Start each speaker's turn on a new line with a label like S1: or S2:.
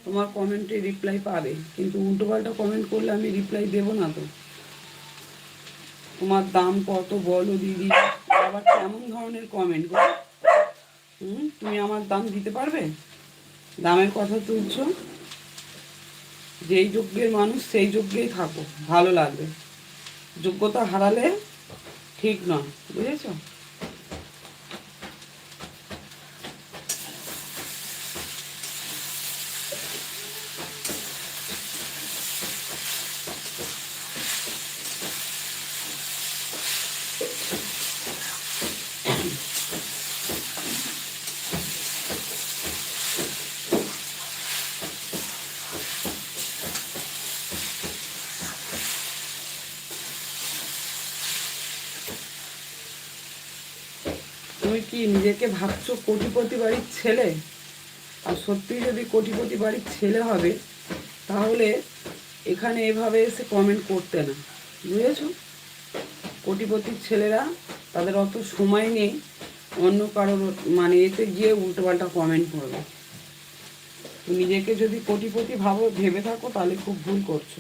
S1: তোমার কমেন্টে রিপ্লাই পাবে, কিন্তু উল্টোপাল্টা কমেন্ট করলে আমি রিপ্লাই দেবো না তো। তোমার দাম কত বলো দিদি, আবার কেমন ধরনের কমেন্ট গো? তুমি আমার দাম দিতে পারবে? দামের কথা তুলছো, যেই যোগ্যের মানুষ সেই যোগ্যেই থাকো, ভালো লাগবে। যোগ্যতা হারালে ঠিক নয়, বুঝেছো? তুমি কি নিজেকে ভাবছো কোটিপতি বাড়ির ছেলে? আর সত্যি যদি কোটিপতি বাড়ির ছেলে হবে, তাহলে এখানে এভাবে এসে কমেন্ট করতে না, বুঝেছো? কোটিপতির ছেলেরা, তাদের অত সময় নেই অন্য কারোর মানে এতে গিয়ে উল্টোপাল্টা কমেন্ট করবে। নিজেকে যদি কোটিপতি ভেবে থাকো, তাহলে খুব ভুল করছো।